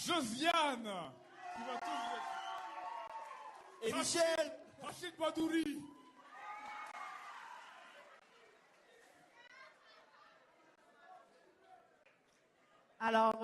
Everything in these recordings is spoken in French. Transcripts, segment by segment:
Josiane, qui va tout vous... Et Michel. Rachid Badouri. Alors,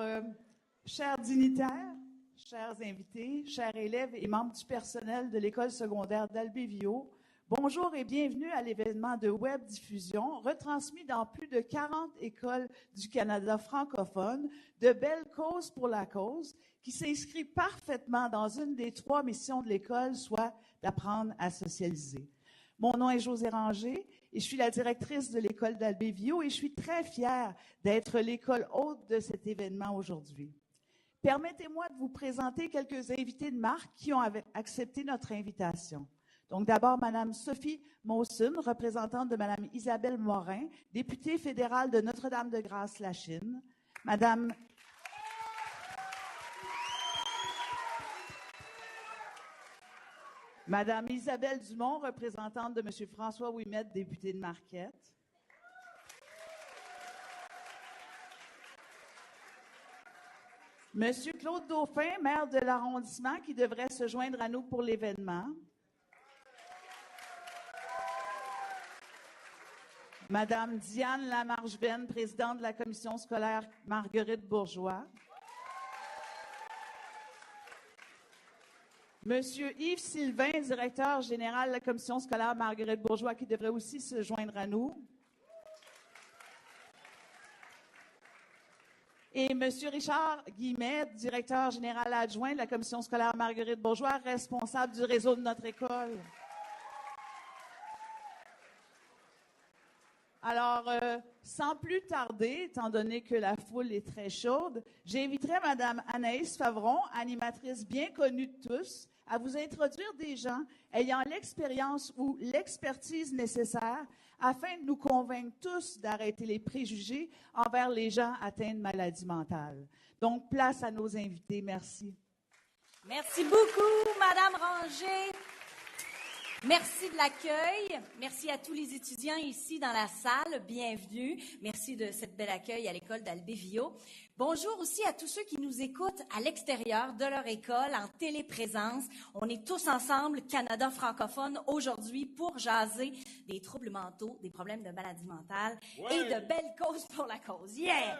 chers dignitaires, chers invités, chers élèves et membres du personnel de l'école secondaire d'Albévio, bonjour et bienvenue à l'événement de web diffusion retransmis dans plus de 40 écoles du Canada francophone de Belle cause pour la cause, qui s'inscrit parfaitement dans une des 3 missions de l'école, soit d'apprendre à socialiser. Mon nom est Josée Ranger et je suis la directrice de l'école d'Albévio et je suis très fière d'être l'école hôte de cet événement aujourd'hui. Permettez-moi de vous présenter quelques invités de marque qui ont accepté notre invitation. Donc d'abord, Mme Sophie Mawson, représentante de Mme Isabelle Morin, députée fédérale de Notre-Dame-de-Grâce-Lachine. Madame Isabelle Dumont, représentante de M. François Ouimet, député de Marquette. Monsieur Claude Dauphin, maire de l'arrondissement, qui devrait se joindre à nous pour l'événement. Madame Diane Lamarche-Venn, présidente de la commission scolaire Marguerite Bourgeois. Monsieur Yves Sylvain, directeur général de la commission scolaire Marguerite Bourgeois, qui devrait aussi se joindre à nous. Et Monsieur Richard Guillemette, directeur général adjoint de la commission scolaire Marguerite Bourgeois, responsable du réseau de notre école. Alors, sans plus tarder, étant donné que la foule est très chaude, j'inviterai Mme Anaïs Favron, animatrice bien connue de tous, à vous introduire des gens ayant l'expérience ou l'expertise nécessaire afin de nous convaincre tous d'arrêter les préjugés envers les gens atteints de maladies mentales. Donc, place à nos invités. Merci. Merci beaucoup, Madame Ranger. Merci de l'accueil. Merci à tous les étudiants ici dans la salle. Bienvenue. Merci de cette belle accueil à l'école d'Albévio. Bonjour aussi à tous ceux qui nous écoutent à l'extérieur de leur école, en téléprésence. On est tous ensemble, Canada francophone, aujourd'hui pour jaser des troubles mentaux, des problèmes de maladie mentale et de belles causes pour la cause. Yeah!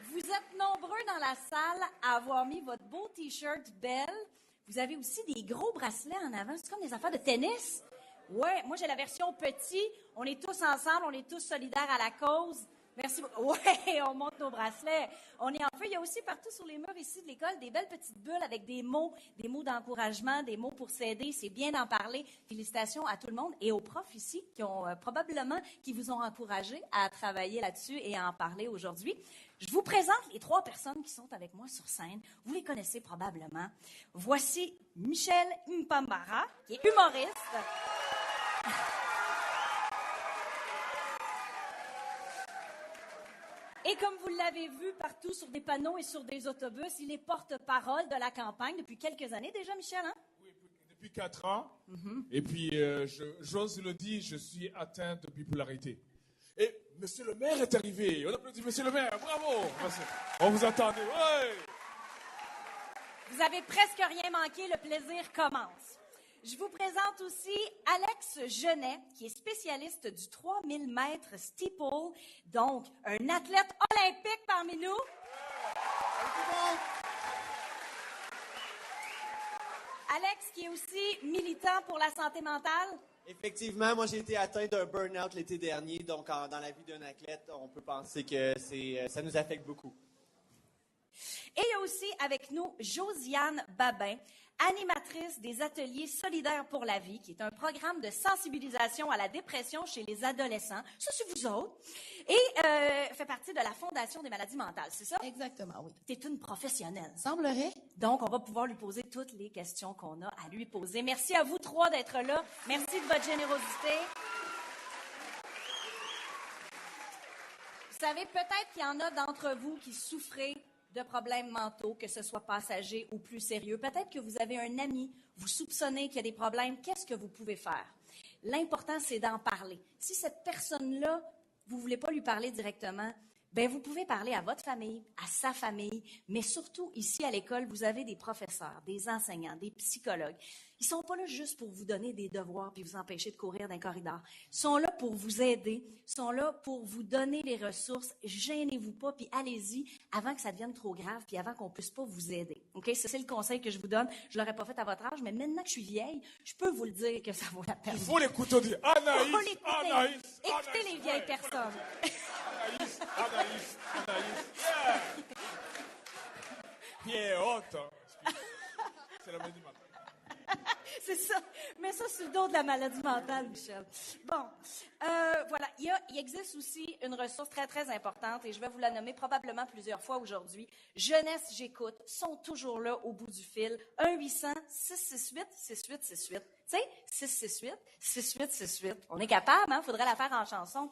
Vous êtes nombreux dans la salle à avoir mis votre beau T-shirt Belle. Vous avez aussi des gros bracelets en avant. C'est comme des affaires de tennis. Ouais, moi j'ai la version petit. On est tous ensemble, on est tous solidaires à la cause. Merci beaucoup. Ouais, on monte nos bracelets. On est en feu. Il y a aussi partout sur les murs ici de l'école des belles petites bulles avec des mots d'encouragement, des mots pour s'aider. C'est bien d'en parler. Félicitations à tout le monde et aux profs ici qui vous ont encouragé à travailler là-dessus et à en parler aujourd'hui. Je vous présente les 3 personnes qui sont avec moi sur scène. Vous les connaissez probablement. Voici Michel Mpambara, qui est humoriste. Et comme vous l'avez vu partout sur des panneaux et sur des autobus, il est porte-parole de la campagne depuis quelques années déjà, Michel, hein? Oui, depuis 4 ans. Et puis, j'ose le dire, je suis atteint de bipolarité. Et Monsieur le maire est arrivé. On applaudit Monsieur le maire. Bravo. On vous attendait. Ouais. Vous avez presque rien manqué. Le plaisir commence. Je vous présente aussi Alex Genet, qui est spécialiste du 3000 mètres steeple, donc un athlète olympique parmi nous. Alex, qui est aussi militant pour la santé mentale. Effectivement, moi j'ai été atteint d'un burn-out l'été dernier, donc dans la vie d'un athlète, on peut penser que ça nous affecte beaucoup. Et il y a aussi avec nous Josiane Babin, animatrice des ateliers solidaires pour la vie, qui est un programme de sensibilisation à la dépression chez les adolescents. Ça, c'est vous autres. Et fait partie de la Fondation des maladies mentales, c'est ça? Exactement, oui. Tu es une professionnelle. Semblerait. Donc, on va pouvoir lui poser toutes les questions qu'on a à lui poser. Merci à vous 3 d'être là. Merci de votre générosité. Vous savez, peut-être qu'il y en a d'entre vous qui souffrez de problèmes mentaux, que ce soit passagers ou plus sérieux. Peut-être que vous avez un ami, vous soupçonnez qu'il y a des problèmes. Qu'est-ce que vous pouvez faire? L'important, c'est d'en parler. Si cette personne-là vous ne voulez pas lui parler directement, bien, vous pouvez parler à votre famille, à sa famille, mais surtout, ici à l'école, vous avez des professeurs, des enseignants, des psychologues. Ils ne sont pas là juste pour vous donner des devoirs puis vous empêcher de courir dans le corridor. Ils sont là pour vous aider, ils sont là pour vous donner les ressources. Gênez-vous pas, puis allez-y avant que ça devienne trop grave, puis avant qu'on ne puisse pas vous aider. OK? Ça, c'est le conseil que je vous donne. Je ne l'aurais pas fait à votre âge, mais maintenant que je suis vieille, je peux vous le dire que ça vaut la peine. Il faut l'écouter, on dit Anaïs, Faut l'écouter. Anaïs, Écoutez Anaïs, les vieilles ouais. personnes. Anaïs, Anaïs, Anaïs, yeah! Pierre Haute, hein. Excuse. C'est la maladie mentale. C'est ça. Mets ça sur le dos de la maladie mentale, Michel. Bon, voilà. Il existe aussi une ressource très, très importante et je vais vous la nommer probablement plusieurs fois aujourd'hui. Jeunesse, j'écoute, sont toujours là au bout du fil. 1-800-668-6868. Tu sais, 668-6868. On est capable, hein? Faudrait la faire en chanson.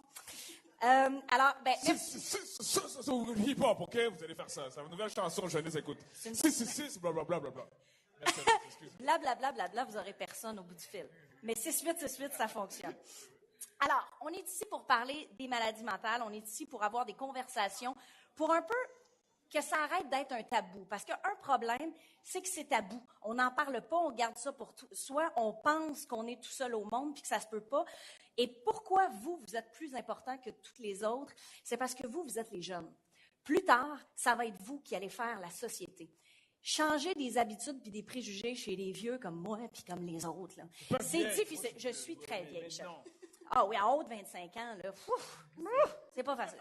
Alors, ben, merci. C'est hip-hop, OK? Vous allez faire ça. C'est une nouvelle chanson, jeunesse, écoute. 666, blablabla, blablabla. Merci, excusez. Blablabla, vous n'aurez personne au bout du fil. Mais 6-8, ça fonctionne. Alors, on est ici pour parler des maladies mentales. On est ici pour avoir des conversations, pour un peu que ça arrête d'être un tabou. Parce qu'un problème, c'est que c'est tabou. On n'en parle pas, on garde ça pour soi. On pense qu'on est tout seul au monde puis que ça se peut pas. Et pourquoi vous êtes plus important que toutes les autres? C'est parce que vous êtes les jeunes. Plus tard, ça va être vous qui allez faire la société. Changer des habitudes puis des préjugés chez les vieux comme moi puis comme les autres, là. C'est difficile. Je suis très vieille, Michel. Ah oui, en haut de 25 ans, là, c'est pas facile.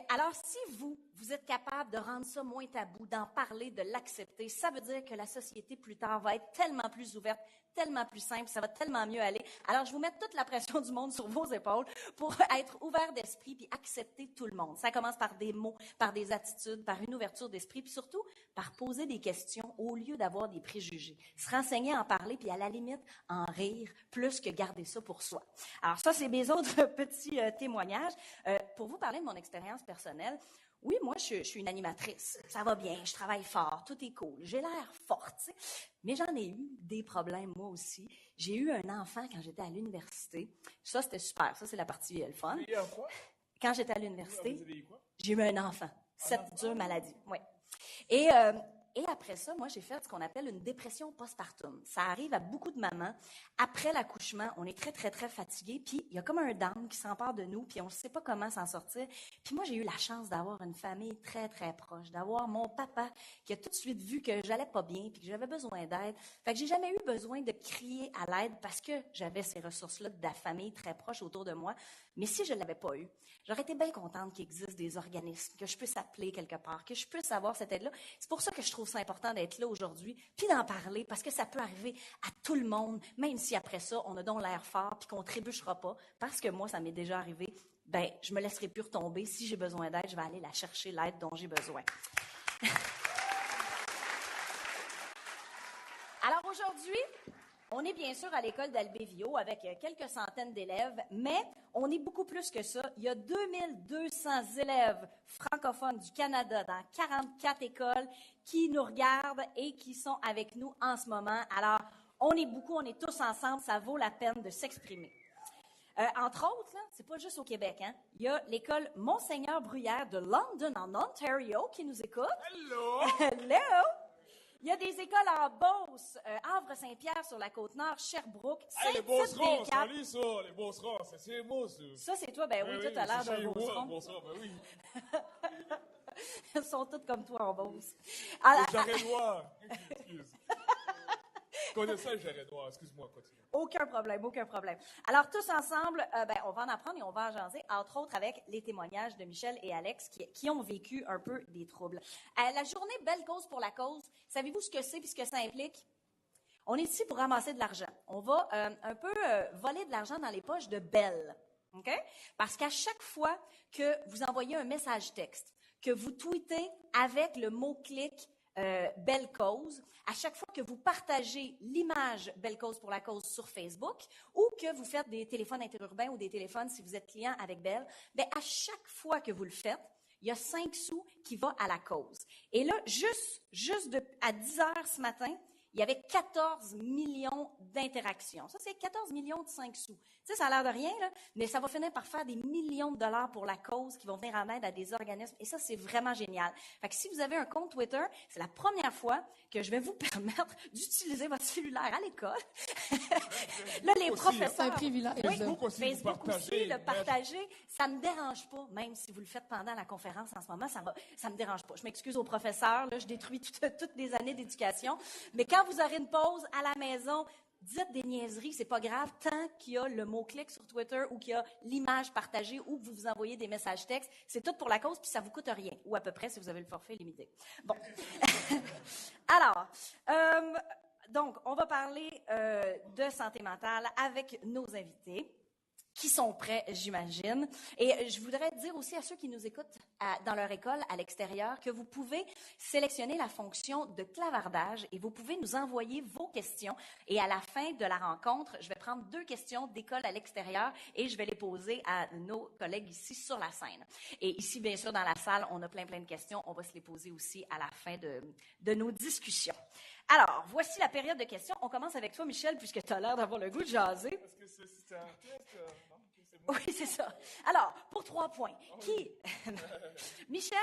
Alors, si vous êtes capable de rendre ça moins tabou, d'en parler, de l'accepter, ça veut dire que la société, plus tard, va être tellement plus ouverte, tellement plus simple, ça va tellement mieux aller. Alors, je vous mets toute la pression du monde sur vos épaules pour être ouvert d'esprit puis accepter tout le monde. Ça commence par des mots, par des attitudes, par une ouverture d'esprit, puis surtout par poser des questions au lieu d'avoir des préjugés. Se renseigner, en parler, puis à la limite, en rire, plus que garder ça pour soi. Alors ça, c'est mes autres petits témoignages. Pour vous parler de mon expérience personnelle, oui, moi, je suis une animatrice. Ça va bien, je travaille fort, tout est cool. J'ai l'air forte, tu sais. Mais j'en ai eu des problèmes, moi aussi. J'ai eu un enfant quand j'étais à l'université. Ça, c'était super. Ça, c'est la partie le fun. Vous avez eu un quoi? Quand j'étais à l'université, Vous avez eu quoi? j'ai eu un enfant. Cette dure maladie, oui. Et après ça, moi, j'ai fait ce qu'on appelle une dépression postpartum. Ça arrive à beaucoup de mamans. Après l'accouchement, on est très, très, très fatigué. Puis, il y a comme un down qui s'empare de nous. Puis, on ne sait pas comment s'en sortir. Puis, moi, j'ai eu la chance d'avoir une famille très, très proche. D'avoir mon papa qui a tout de suite vu que j'allais pas bien puis que j'avais besoin d'aide. Fait que j'ai jamais eu besoin de crier à l'aide parce que j'avais ces ressources-là de la famille très proche autour de moi. Mais si je ne l'avais pas eu, j'aurais été bien contente qu'il existe des organismes, que je puisse appeler quelque part, que je puisse avoir cette aide-là. C'est pour ça que je trouve ça important d'être là aujourd'hui, puis d'en parler, parce que ça peut arriver à tout le monde, même si après ça, on a donc l'air fort, puis qu'on trébuchera pas, parce que moi, ça m'est déjà arrivé, ben, je me laisserai plus retomber. Si j'ai besoin d'aide, je vais aller la chercher, l'aide dont j'ai besoin. Alors aujourd'hui, on est bien sûr à l'école d'Albévio avec quelques centaines d'élèves, mais on est beaucoup plus que ça. Il y a 2200 élèves francophones du Canada dans 44 écoles qui nous regardent et qui sont avec nous en ce moment. Alors, on est beaucoup, on est tous ensemble, ça vaut la peine de s'exprimer. Entre autres, là, c'est pas juste au Québec, hein. Il y a l'école Monseigneur Bruyère de London, en Ontario, qui nous écoute. Hello! Hello! Il y a des écoles en Beauce, Havre-Saint-Pierre sur la Côte-Nord, Sherbrooke, Hey, les Beaucerons, Saint-Tite-des-Caps. salut ça, les Beaucerons, c'est moi ça. Ça, c'est toi, ben oui, toi, t'as l'air d'un Beauceron. Beauceron, ben oui. Ils sont tous comme toi en Beauce. Alors, Les jarrets noirs. Excuse. Je connais ça, les jarrets noirs. Excuse-moi, continue. aucun problème, aucun problème. Alors, tous ensemble, on va en apprendre et on va en jaser, entre autres avec les témoignages de Michel et Alex qui ont vécu un peu des troubles. La journée Belle Cause pour la cause, savez-vous ce que c'est et ce que ça implique? On est ici pour ramasser de l'argent. On va un peu voler de l'argent dans les poches de Belle. OK? Parce qu'à chaque fois que vous envoyez un message texte, que vous tweetez avec le mot-clic Belle Cause, à chaque fois que vous partagez l'image Belle Cause pour la cause sur Facebook ou que vous faites des téléphones interurbains ou des téléphones si vous êtes client avec Belle, bien, à chaque fois que vous le faites, il y a 5 sous qui vont à la cause. Et là, juste à 10 heures ce matin, il y avait 14 millions d'interactions. Ça, c'est 14 millions de 5 sous. Tu sais, ça a l'air de rien, là, mais ça va finir par faire des millions de dollars pour la cause qui vont venir en aide à des organismes. Et ça, c'est vraiment génial. Fait que si vous avez un compte Twitter, c'est la première fois que je vais vous permettre d'utiliser votre cellulaire à l'école. Là, les professeurs... C'est un privilège. Oui, Facebook aussi, Facebook vous partagez, aussi, le partager, ça me dérange pas, même si vous le faites pendant la conférence en ce moment, ça me dérange pas. Je m'excuse aux professeurs, là, je détruis toutes les années d'éducation, mais quand vous aurez une pause à la maison, dites des niaiseries, c'est pas grave, tant qu'il y a le mot-clic sur Twitter ou qu'il y a l'image partagée ou que vous vous envoyez des messages textes, c'est tout pour la cause, puis ça vous coûte rien, ou à peu près si vous avez le forfait limité. Bon. Alors, donc, on va parler de santé mentale avec nos invités qui sont prêts, j'imagine. Et je voudrais dire aussi à ceux qui nous écoutent dans leur école, à l'extérieur, que vous pouvez sélectionner la fonction de clavardage et vous pouvez nous envoyer vos questions. Et à la fin de la rencontre, je vais prendre 2 questions d'école à l'extérieur et je vais les poser à nos collègues ici sur la scène. Et ici, bien sûr, dans la salle, on a plein de questions. On va se les poser aussi à la fin de nos discussions. Alors, voici la période de questions. On commence avec toi, Michel, puisque tu as l'air d'avoir le goût de jaser. Est-ce que c'est un test? Non, c'est moi. Oui, c'est ça. Alors, pour 3 points, Michel,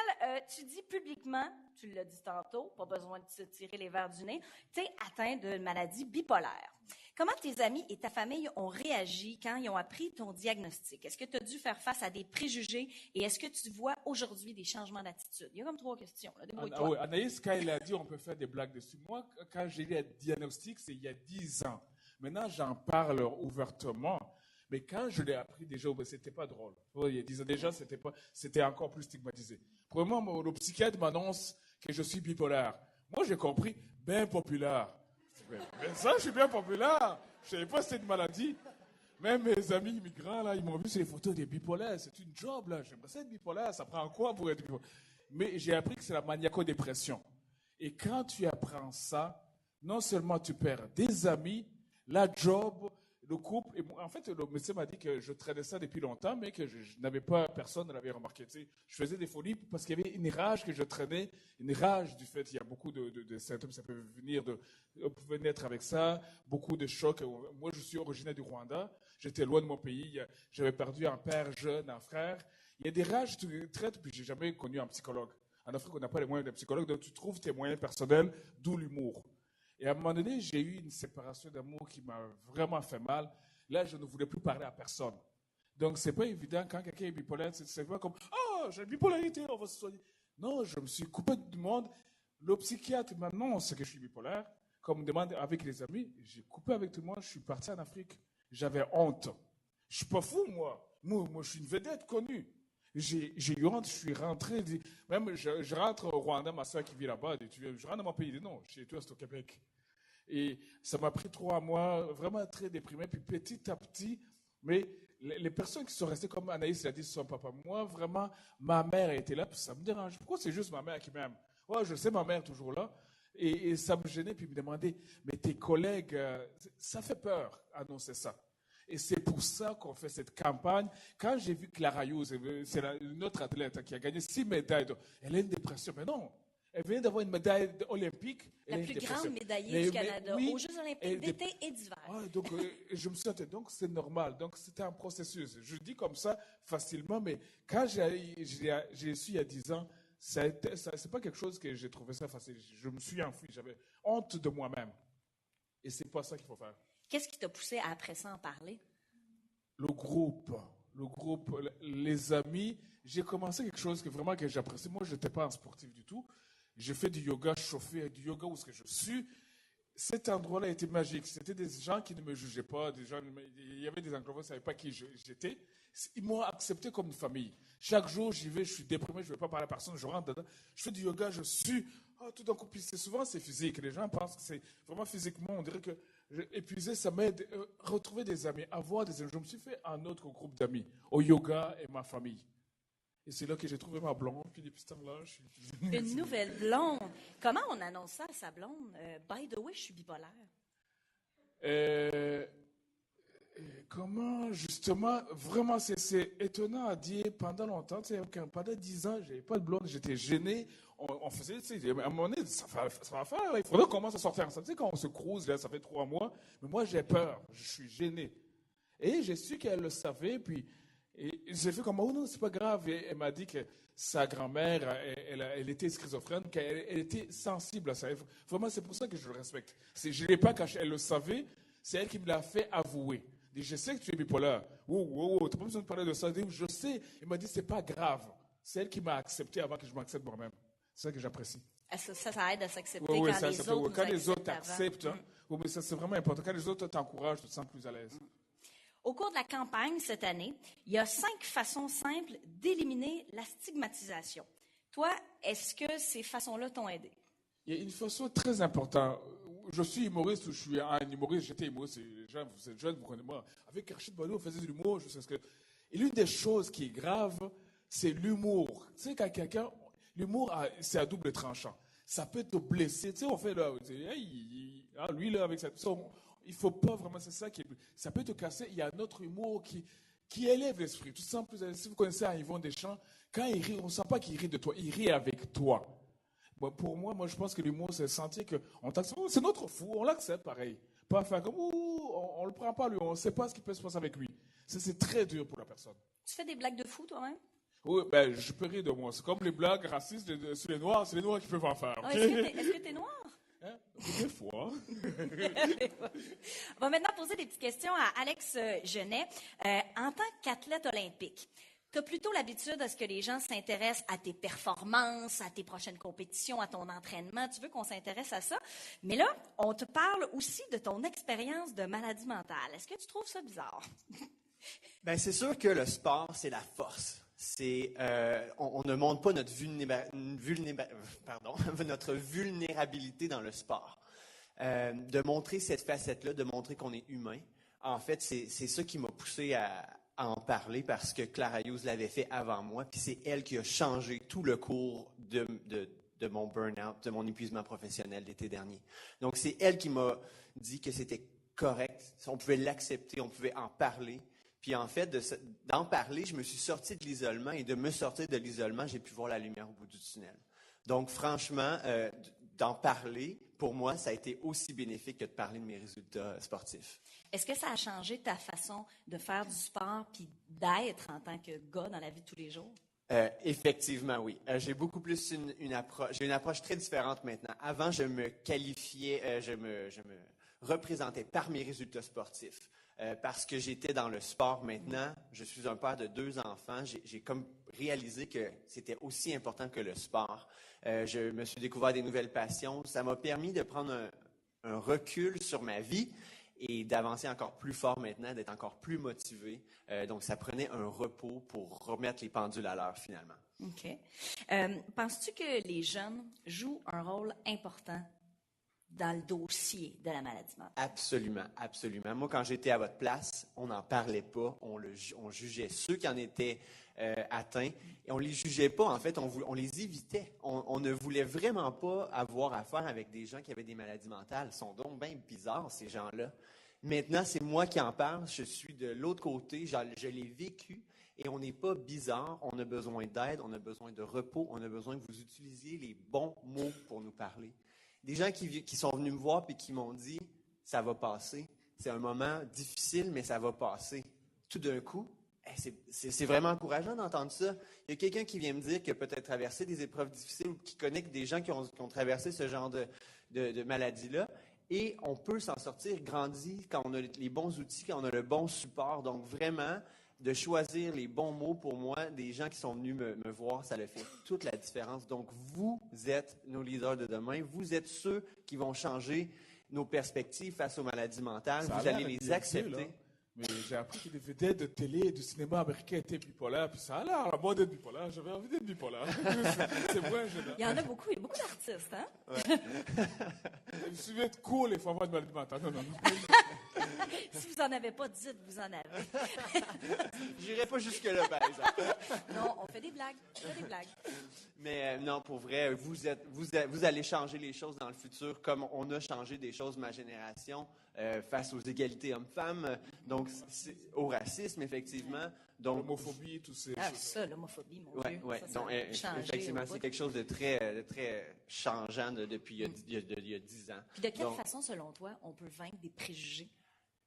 tu dis publiquement, tu l'as dit tantôt, pas besoin de se tirer les verres du nez, tu es atteint d'une maladie bipolaire. Comment tes amis et ta famille ont réagi quand ils ont appris ton diagnostic? Est-ce que tu as dû faire face à des préjugés et est-ce que tu vois aujourd'hui des changements d'attitude? Il y a comme 3 questions. Là, Oui, Anaïs, quand elle a dit, on peut faire des blagues dessus. Moi, quand j'ai eu le diagnostic, c'est il y a 10 ans. Maintenant, j'en parle ouvertement. Mais quand je l'ai appris déjà, c'était pas drôle. Il y a 10 ans déjà, c'était encore plus stigmatisé. Premièrement, le psychiatre m'annonce que je suis bipolaire. Moi, j'ai compris, bien populaire. Mais ça, je suis bien populaire. Je ne savais pas que c'était une maladie. Même mes amis immigrants, là, ils m'ont vu sur les photos des bipolaires. C'est une job, là. J'aimerais ça être bipolaire. Ça prend quoi pour être bipolaire? Mais j'ai appris que c'est la maniaco-dépression. Et quand tu apprends ça, non seulement tu perds des amis, la job, le couple. Et en fait, le médecin m'a dit que je traînais ça depuis longtemps, mais que je n'avais pas, personne ne l'avait remarqué. Tu sais, je faisais des folies parce qu'il y avait une rage que je traînais, une rage du fait, il y a beaucoup de symptômes, ça peut venir on pouvait naître avec ça, beaucoup de chocs. Moi, je suis originaire du Rwanda, j'étais loin de mon pays, j'avais perdu un père jeune, un frère. Il y a des rages que tu traites, puis j'ai jamais connu un psychologue. En Afrique, on n'a pas les moyens d'un psychologue, donc tu trouves tes moyens personnels, d'où l'humour. Et à un moment donné, j'ai eu une séparation d'amour qui m'a vraiment fait mal. Là, je ne voulais plus parler à personne. Donc, c'est pas évident quand quelqu'un est bipolaire, c'est pas comme « Ah, j'ai une bipolarité, on va se soigner ». Non, je me suis coupé du monde. Le psychiatre m'annonce que je suis bipolaire. Comme on me demande avec les amis, j'ai coupé avec tout le monde, je suis parti en Afrique. J'avais honte. Je suis pas fou, moi. Moi, je suis une vedette connue. J'ai eu honte, je suis rentré. Même, je rentre au Rwanda, ma soeur qui vit là-bas, je rentre dans mon pays. Non, chez toi, c'est au Québec. Et ça m'a pris 3 mois, vraiment très déprimé. Puis petit à petit, mais les personnes qui sont restées, comme Anaïs l'a dit, son papa, moi, vraiment, ma mère était là, puis ça me dérange. Pourquoi c'est juste ma mère qui m'aime? Ouais, je sais, ma mère est toujours là. Et ça me gênait, puis me demandait, mais tes collègues, ça fait peur, annoncer ça. Et c'est pour ça qu'on fait cette campagne. Quand j'ai vu Clara Hughes, c'est une autre athlète qui a gagné 6 médailles, elle a une dépression. Mais non, elle vient d'avoir une médaille olympique. La plus grande médaillée du Canada, aux Jeux olympiques d'été et d'hiver. Ouais, donc, je me suis dit, donc c'est normal. Donc, c'était un processus. Je dis comme ça facilement, mais quand j'ai su il y a 10 ans, c'est pas quelque chose que j'ai trouvé ça facile. Je me suis enfui, j'avais honte de moi-même. Et c'est pas ça qu'il faut faire. Qu'est-ce qui t'a poussé à après ça en parler? Le groupe, les amis. J'ai commencé quelque chose que vraiment que j'apprécie. Moi, je n'étais pas un sportif du tout. J'ai fait du yoga chauffé, du yoga où ce que je suis. Cet endroit-là était magique. C'était des gens qui ne me jugeaient pas. Il y avait des anglophones, qui ne savaient pas qui j'étais. Ils m'ont accepté comme une famille. Chaque jour, j'y vais, je suis déprimé, je ne veux pas parler à personne, je rentre dedans. Je fais du yoga, je suis. Tout d'un coup, puis souvent c'est physique. Les gens pensent que c'est vraiment physiquement. On dirait que épuisé, ça m'aide à retrouver des amis, avoir des amis. Je me suis fait un autre groupe d'amis, au yoga et ma famille. Et c'est là que j'ai trouvé ma blonde, puis depuis ce temps-là, je suis... Une nouvelle blonde. Comment on annonce ça à sa blonde? By the way, je suis bipolaire. Comment, justement, vraiment, c'est étonnant à dire, pendant longtemps, tu sais, pendant 10 ans, je n'avais pas de blonde, j'étais gêné. On faisait, tu sais, à un moment donné, ça va faire, il faudrait qu'on commence à sortir ensemble. Tu sais, quand on se crouse, là, ça fait 3 mois, mais moi, j'ai peur, je suis gêné. Et j'ai su qu'elle le savait, puis et j'ai fait comme, oh non, c'est pas grave. Et elle m'a dit que sa grand-mère, elle était schizophrène, qu'elle était sensible à ça. Vraiment, c'est pour ça que je le respecte. Je ne l'ai pas caché, elle le savait, c'est elle qui me l'a fait avouer. Elle dit, je sais que tu es bipolaire. Tu n'as pas besoin de parler de ça. Elle dit, je sais. Elle m'a dit, c'est pas grave. C'est elle qui m'a accepté avant que je m'accepte moi-même. C'est ça que j'apprécie. Ça aide à s'accepter Oui, quand les autres quand les autres avant. t'acceptent, hein, oui, mais ça, c'est vraiment important. Quand les autres t'encouragent, tu te sens plus à l'aise. Au cours de la campagne cette année, il y a 5 façons simples d'éliminer la stigmatisation. Toi, est-ce que ces façons-là t'ont aidé? Il y a une façon très importante. Je suis humoriste ou je suis un humoriste, j'étais humoriste, vous êtes jeune, vous connaissez moi. Avec Rachid Badour, on faisait de l'humour, je sais ce que. Et l'une des choses qui est grave, c'est l'humour. Tu sais, quand quelqu'un. L'humour, c'est à double tranchant. Ça peut te blesser. Tu sais, on fait là, lui là, avec ça. Il ne faut pas vraiment, c'est ça qui est. Ça peut te casser. Il y a un autre humour qui élève l'esprit. Tout simple, si vous connaissez Yvon Deschamps, quand il rit, on ne sent pas qu'il rit de toi, il rit avec toi. Bon, pour moi, je pense que l'humour, c'est sentir que c'est notre fou, on l'accepte pareil. Pas faire comme, on ne le prend pas lui, on ne sait pas ce qui peut se passer avec lui. C'est très dur pour la personne. Tu fais des blagues de fou toi-même? Oui, je peux rire de moi. C'est comme les blagues racistes sur les Noirs, c'est les Noirs qui peuvent en faire. Okay? Est-ce que tu es noir? Hein? Des fois. On va maintenant poser des petites questions à Alex Genet. En tant qu'athlète olympique, tu as plutôt l'habitude à ce que les gens s'intéressent à tes performances, à tes prochaines compétitions, à ton entraînement. Tu veux qu'on s'intéresse à ça. Mais là, on te parle aussi de ton expérience de maladie mentale. Est-ce que tu trouves ça bizarre? Bien, c'est sûr que le sport, c'est la force. On ne montre pas notre notre vulnérabilité dans le sport. De montrer cette facette-là, de montrer qu'on est humain, en fait, c'est ça qui m'a poussé à en parler parce que Clara Hughes l'avait fait avant moi, puis c'est elle qui a changé tout le cours de mon burn-out, de mon épuisement professionnel l'été dernier. Donc, c'est elle qui m'a dit que c'était correct, on pouvait l'accepter, on pouvait en parler. Puis en fait, d'en parler, je me suis sorti de l'isolement et de me sortir de l'isolement, j'ai pu voir la lumière au bout du tunnel. Donc franchement, d'en parler, pour moi, ça a été aussi bénéfique que de parler de mes résultats sportifs. Est-ce que ça a changé ta façon de faire du sport puis d'être en tant que gars dans la vie de tous les jours? Effectivement, oui. J'ai beaucoup plus une approche très différente maintenant. Avant, je me qualifiais, je me représentais par mes résultats sportifs. Parce que j'étais dans le sport maintenant, je suis un père de 2 enfants, j'ai comme réalisé que c'était aussi important que le sport. Je me suis découvert des nouvelles passions. Ça m'a permis de prendre un recul sur ma vie et d'avancer encore plus fort maintenant, d'être encore plus motivé. Donc, ça prenait un repos pour remettre les pendules à l'heure finalement. OK. Penses-tu que les jeunes jouent un rôle important dans le dossier de la maladie mentale? Absolument, absolument. Moi, quand j'étais à votre place, on n'en parlait pas, on jugeait ceux qui en étaient atteints, et on les jugeait pas, en fait, on les évitait. On ne voulait vraiment pas avoir affaire avec des gens qui avaient des maladies mentales. Ils sont donc bien bizarres, ces gens-là. Maintenant, c'est moi qui en parle, je suis de l'autre côté, je l'ai vécu, et on n'est pas bizarre, on a besoin d'aide, on a besoin de repos, on a besoin que vous utilisiez les bons mots pour nous parler. Des gens qui sont venus me voir et qui m'ont dit « ça va passer, c'est un moment difficile, mais ça va passer ». Tout d'un coup, c'est vraiment encourageant d'entendre ça. Il y a quelqu'un qui vient me dire qu'il a peut-être traversé des épreuves difficiles ou qui connaît des gens qui ont traversé ce genre de maladie-là. Et on peut s'en sortir grandi quand on a les bons outils, quand on a le bon support. Donc vraiment, de choisir les bons mots pour moi, des gens qui sont venus me voir, ça le fait toute la différence. Donc, vous êtes nos leaders de demain. Vous êtes ceux qui vont changer nos perspectives face aux maladies mentales. Vous allez les accepter. Mais j'ai appris que des vedettes de télé et de cinéma américain étaient bipolaires, puis ça a l'air à la mode d'être bipolaire. J'avais envie d'être bipolaire. C'est vrai, il y en a beaucoup, il y a beaucoup d'artistes, hein? Ouais. Il suffit d'être cool et il faut avoir une maladie mentale. Non. Si vous en avez pas, dites vous en avez. J'irai pas jusque-là, par exemple. Non, on fait des blagues. On fait des blagues. Mais non, pour vrai, vous allez changer les choses dans le futur comme on a changé des choses, ma génération, face aux égalités hommes-femmes, donc au racisme, effectivement. Donc, L'homophobie, tous ces Ah, choses. ça, l'homophobie, mon ouais, Dieu. ouais. Ça Donc, a changé effectivement, au c'est bout. quelque chose de très changeant depuis il y a 10 ans. Puis de quelle Donc, façon, selon toi, on peut vaincre des préjugés?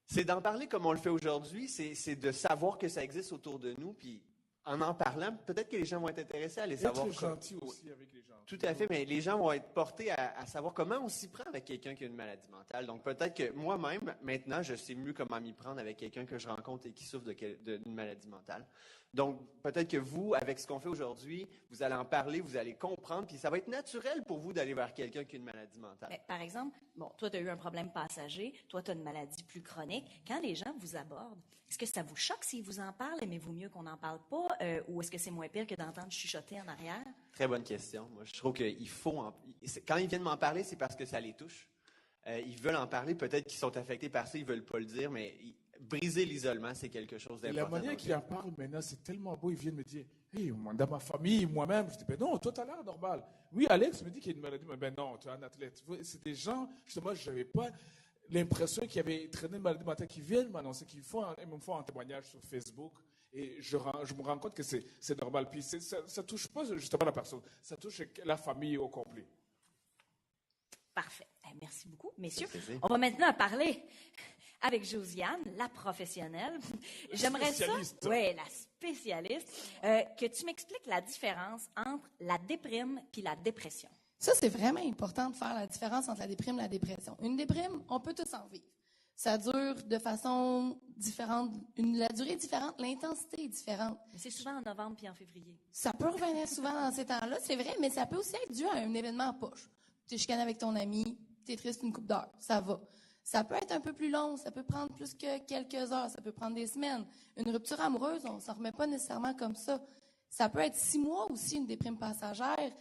c'est d'en parler comme on le fait aujourd'hui, c'est de savoir que ça existe autour de nous, puis en parlant, peut-être que les gens vont être intéressés à aller savoir. Être gentil aussi avec les gens. Tout à fait, mais les gens vont être portés à savoir comment on s'y prend avec quelqu'un qui a une maladie mentale. Donc peut-être que moi-même, maintenant, je sais mieux comment m'y prendre avec quelqu'un que je rencontre et qui souffre d'une maladie mentale. Donc peut-être que vous, avec ce qu'on fait aujourd'hui, vous allez en parler, vous allez comprendre, puis ça va être naturel pour vous d'aller vers quelqu'un qui a une maladie mentale. Mais, par exemple, bon, toi, tu as eu un problème passager, toi, tu as une maladie plus chronique. Quand les gens vous abordent, est-ce que ça vous choque s'ils vous en parlent? Aimez-vous mieux qu'on n'en parle pas? Ou est-ce que c'est moins pire que d'entendre chuchoter en arrière? Très bonne question. Moi, je trouve qu'il faut quand ils viennent m'en parler, c'est parce que ça les touche. Ils veulent en parler, peut-être qu'ils sont affectés par ça, ils veulent pas le dire, mais briser l'isolement, c'est quelque chose Et d'important. la manière qu'il en parle maintenant, c'est tellement beau. Ils viennent me dire, hey, dans ma famille, moi-même, je dis, ben non, toi, tu as l'air normal. Oui, Alex me dit qu'il y a une maladie, mais ben non, tu es un athlète. C'est des gens, justement, je n'avais pas l'impression qu'il y avait traîné une maladie mentale qui viennent m'annoncer, qu'ils me font un témoignage sur Facebook. Et je me rends compte que c'est normal. Puis ça ne touche pas justement la personne, ça touche la famille au complet. Parfait. Merci beaucoup, messieurs. Ça fait plaisir. On va maintenant parler avec Josiane, la professionnelle. J'aimerais ça, spécialiste. oui, la spécialiste, que tu m'expliques la différence entre la déprime puis la dépression. Ça, c'est vraiment important de faire la différence entre la déprime et la dépression. Une déprime, on peut tous en vivre. Ça dure de façon différente, la durée est différente, l'intensité est différente. Mais c'est souvent en novembre puis en février. Ça peut revenir souvent dans ces temps-là, c'est vrai, mais ça peut aussi être dû à un événement en poche. Tu es chicané avec ton ami, tu es triste une couple d'heures, ça va. Ça peut être un peu plus long, ça peut prendre plus que quelques heures, ça peut prendre des semaines. Une rupture amoureuse, on ne s'en remet pas nécessairement comme ça. Ça peut être 6 mois aussi, une déprime passagère,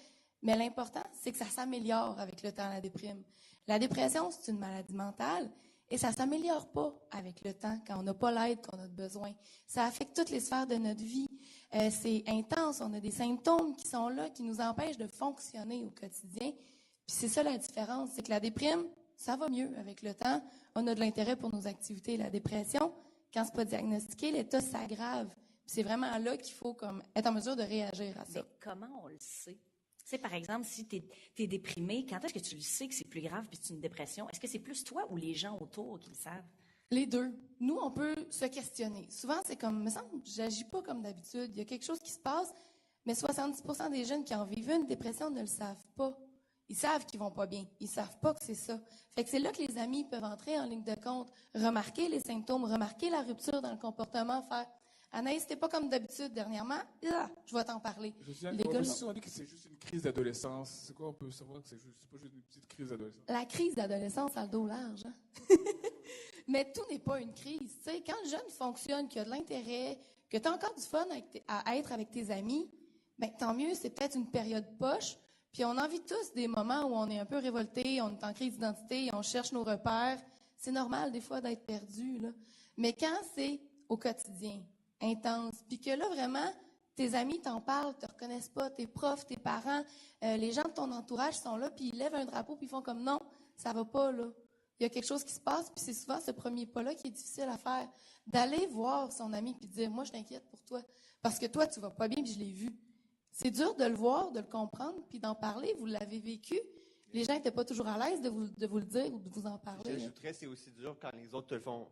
mais l'important, c'est que ça s'améliore avec le temps, la déprime. La dépression, c'est une maladie mentale et ça ne s'améliore pas avec le temps quand on n'a pas l'aide qu'on a besoin. Ça affecte toutes les sphères de notre vie. C'est intense, on a des symptômes qui sont là, qui nous empêchent de fonctionner au quotidien. Puis c'est ça la différence, c'est que la déprime, ça va mieux avec le temps. On a de l'intérêt pour nos activités. La dépression, quand c'est pas diagnostiqué, l'état s'aggrave. Puis c'est vraiment là qu'il faut être en mesure de réagir à ça. Mais comment on le sait? Tu sais, par exemple, si tu es déprimé, quand est-ce que tu le sais que c'est plus grave puis c'est une dépression? Est-ce que c'est plus toi ou les gens autour qui le savent? Les deux. Nous, on peut se questionner. Souvent, c'est comme, me semble, j'agis pas comme d'habitude. Il y a quelque chose qui se passe, mais 70% des jeunes qui en vivent une dépression ne le savent pas. Ils savent qu'ils vont pas bien. Ils savent pas que c'est ça. Fait que c'est là que les amis peuvent entrer en ligne de compte, remarquer les symptômes, remarquer la rupture dans le comportement, faire Anaïs, t'es pas comme d'habitude dernièrement. Là, je vais t'en parler. Josiane, Les on gars, peut souvent dire que c'est juste une crise d'adolescence. C'est quoi, on peut savoir que c'est pas juste une petite crise d'adolescence? la crise d'adolescence a le dos large. Hein? Mais tout n'est pas une crise. Tu sais, quand le jeune fonctionne, qu'il a de l'intérêt, que tu as encore du fun à être avec tes amis, ben, tant mieux, c'est peut-être une période poche. Puis on en vit tous des moments où on est un peu révolté, on est en crise d'identité, on cherche nos repères. C'est normal des fois d'être perdu, là. Mais quand c'est au quotidien, intense, puis que là vraiment, tes amis t'en parlent, te reconnaissent pas, tes profs, tes parents, les gens de ton entourage sont là, puis ils lèvent un drapeau, puis ils font comme non, ça va pas, là. Il y a quelque chose qui se passe, puis c'est souvent ce premier pas-là qui est difficile à faire. D'aller voir son ami, puis de dire, moi, je t'inquiète pour toi, parce que toi, tu vas pas bien, puis je l'ai vu. C'est dur de le voir, de le comprendre, puis d'en parler. Vous l'avez vécu. Les gens n'étaient pas toujours à l'aise de vous le dire ou de vous en parler. J'ajouterais, c'est aussi dur quand les autres te le font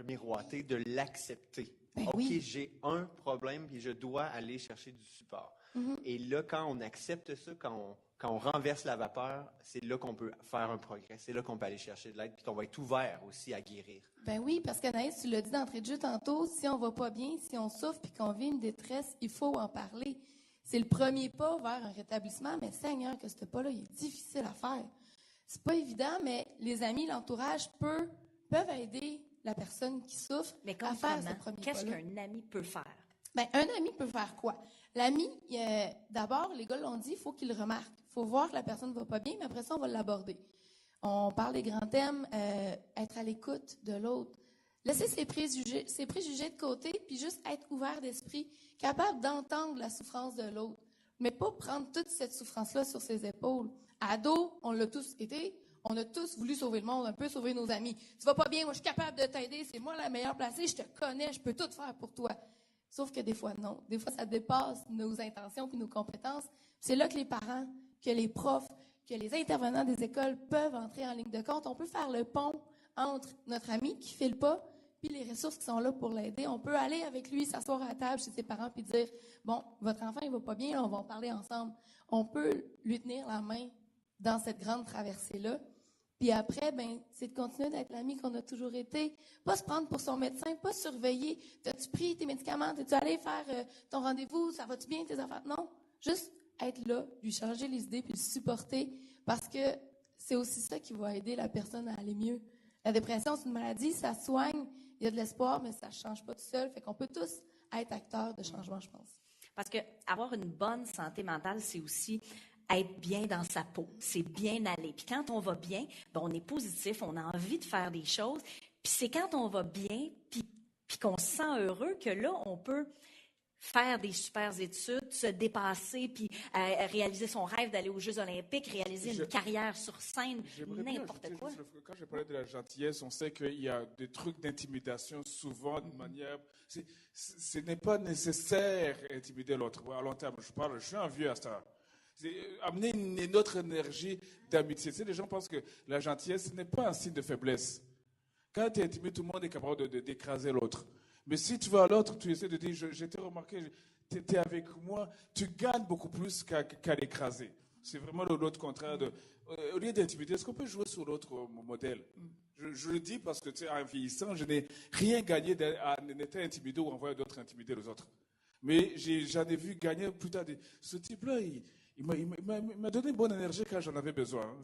miroiter, de l'accepter. Ben OK, oui. j'ai un problème et je dois aller chercher du support. Mm-hmm. Et là, quand on accepte ça, quand on renverse la vapeur, c'est là qu'on peut faire un progrès. C'est là qu'on peut aller chercher de l'aide puis qu'on va être ouvert aussi à guérir. Ben oui, parce qu'Anaïs, tu l'as dit d'entrée de jeu tantôt, si on va pas bien, si on souffre puis qu'on vit une détresse, il faut en parler. C'est le premier pas vers un rétablissement, mais Seigneur, que ce pas-là, il est difficile à faire. C'est pas évident, mais les amis, l'entourage peuvent aider la personne qui souffre Mais à faire ce concrètement, premier qu'est-ce pas-là. qu'un ami peut faire? Ben, un ami peut faire quoi? L'ami, d'abord, les gars l'ont dit, il faut qu'il remarque. Il faut voir que la personne ne va pas bien, mais après ça, on va l'aborder. On parle des grands thèmes, être à l'écoute de l'autre. Laisser ses préjugés de côté, puis juste être ouvert d'esprit, capable d'entendre la souffrance de l'autre, mais pas prendre toute cette souffrance-là sur ses épaules. Ado, on l'a tous été, on a tous voulu sauver le monde, un peu sauver nos amis. Tu vas pas bien, moi je suis capable de t'aider, c'est moi la meilleure placée, je te connais, je peux tout faire pour toi. Sauf que des fois, non. Des fois, ça dépasse nos intentions puis nos compétences. C'est là que les parents, que les profs, que les intervenants des écoles peuvent entrer en ligne de compte. On peut faire le pont entre notre ami qui file pas puis les ressources qui sont là pour l'aider. On peut aller avec lui, s'asseoir à la table chez ses parents puis dire « Bon, votre enfant, il va pas bien, là, on va en parler ensemble. » On peut lui tenir la main dans cette grande traversée-là. Puis après, c'est de continuer d'être l'ami qu'on a toujours été. Pas se prendre pour son médecin, pas surveiller. T'as-tu pris tes médicaments? T'es-tu allé faire ton rendez-vous? Ça va-tu bien, tes affaires? Non. Juste être là, lui changer les idées, puis le supporter. Parce que c'est aussi ça qui va aider la personne à aller mieux. La dépression, c'est une maladie, ça soigne. Il y a de l'espoir, mais ça ne change pas tout seul. Fait qu'on peut tous être acteurs de changement, je pense. Parce que avoir une bonne santé mentale, c'est aussi être bien dans sa peau, c'est bien aller. Puis quand on va bien, on est positif, on a envie de faire des choses. Puis c'est quand on va bien, puis qu'on se sent heureux, que là, on peut faire des super études, se dépasser, puis réaliser son rêve d'aller aux Jeux olympiques, réaliser une carrière sur scène, n'importe quoi. Quand je parlais de la gentillesse, on sait qu'il y a des trucs d'intimidation souvent de manière... Ce n'est pas nécessaire intimider l'autre. À long terme, je suis un vieux à ça. C'est amener une autre énergie d'amitié. Tu sais, les gens pensent que la gentillesse, ce n'est pas un signe de faiblesse. Quand tu es intimidé, tout le monde est capable d'écraser l'autre. Mais si tu vas à l'autre, tu essaies de dire, je t'ai remarqué, tu étais avec moi, tu gagnes beaucoup plus qu'à l'écraser. C'est vraiment l'autre contraire. Au lieu d'intimider, est-ce qu'on peut jouer sur l'autre modèle? Je le dis parce que, tu sais, en vieillissant, je n'ai rien gagné en étant intimidé ou en voyant d'autres intimider les autres. Mais j'en ai vu gagner plus tard. Ce type-là, il m'a donné une bonne énergie quand j'en avais besoin.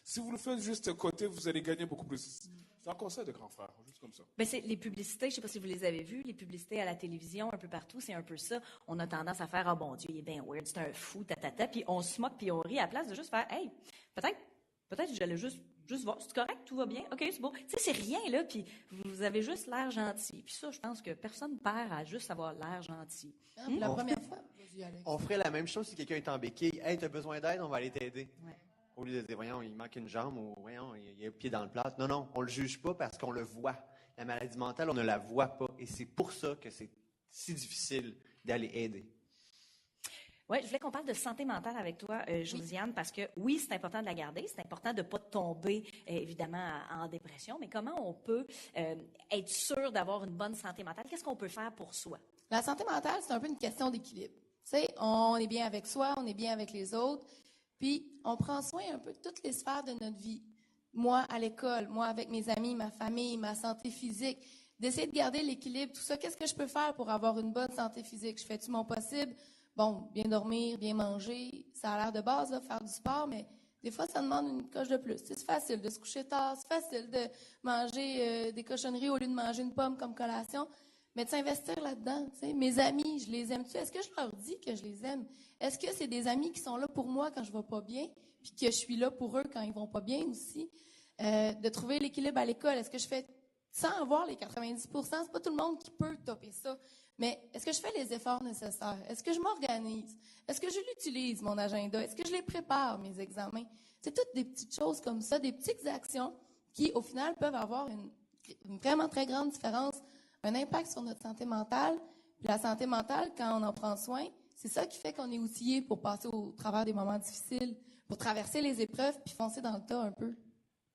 Si vous le faites juste à côté, vous allez gagner beaucoup plus. C'est un conseil de grand frère, juste comme ça. C'est les publicités, je ne sais pas si vous les avez vues, les publicités à la télévision, un peu partout, c'est un peu ça. On a tendance à faire « Ah bon Dieu, il est bien weird, c'est un fou, tatata », puis on se moque, puis on rit à la place de juste faire « Hey, peut-être j'allais juste voir, c'est correct, tout va bien, ok, c'est beau. » Tu sais, c'est rien, là, puis vous avez juste l'air gentil. Puis ça, je pense que personne ne perd à juste avoir l'air gentil. La première fois, on ferait la même chose si quelqu'un est en béquille. « Hey, t'as besoin d'aide, on va aller t'aider. Ouais. » Au lieu de dire « Voyons, il manque une jambe » ou « Voyons, il y a un pied dans le plat. » Non, on le juge pas parce qu'on le voit. La maladie mentale, on ne la voit pas. Et c'est pour ça que c'est si difficile d'aller aider. Oui, je voulais qu'on parle de santé mentale avec toi, Josiane, parce que oui, c'est important de la garder, c'est important de ne pas tomber, évidemment, en dépression, mais comment on peut être sûr d'avoir une bonne santé mentale? Qu'est-ce qu'on peut faire pour soi? La santé mentale, c'est un peu une question d'équilibre. Tu sais, on est bien avec soi, on est bien avec les autres, puis on prend soin un peu de toutes les sphères de notre vie. Moi, à l'école, moi, avec mes amis, ma famille, ma santé physique, d'essayer de garder l'équilibre, tout ça. Qu'est-ce que je peux faire pour avoir une bonne santé physique? Je fais-tu mon possible? Bon, bien dormir, bien manger, ça a l'air de base, là, faire du sport, mais des fois, ça demande une coche de plus. C'est facile de se coucher tard, c'est facile de manger des cochonneries au lieu de manger une pomme comme collation, mais de s'investir là-dedans. Tu sais. Mes amis, je les aime-tu? Est-ce que je leur dis que je les aime? Est-ce que c'est des amis qui sont là pour moi quand je ne vais pas bien, puis que je suis là pour eux quand ils ne vont pas bien aussi? De trouver l'équilibre à l'école. Est-ce que je fais, sans avoir les 90 %, c'est pas tout le monde qui peut topper ça, mais est-ce que je fais les efforts nécessaires? Est-ce que je m'organise? Est-ce que je l'utilise, mon agenda? Est-ce que je les prépare, mes examens? C'est toutes des petites choses comme ça, des petites actions qui, au final, peuvent avoir une vraiment très grande différence, un impact sur notre santé mentale. Puis la santé mentale, quand on en prend soin, c'est ça qui fait qu'on est outillé pour passer au travers des moments difficiles, pour traverser les épreuves puis foncer dans le tas un peu.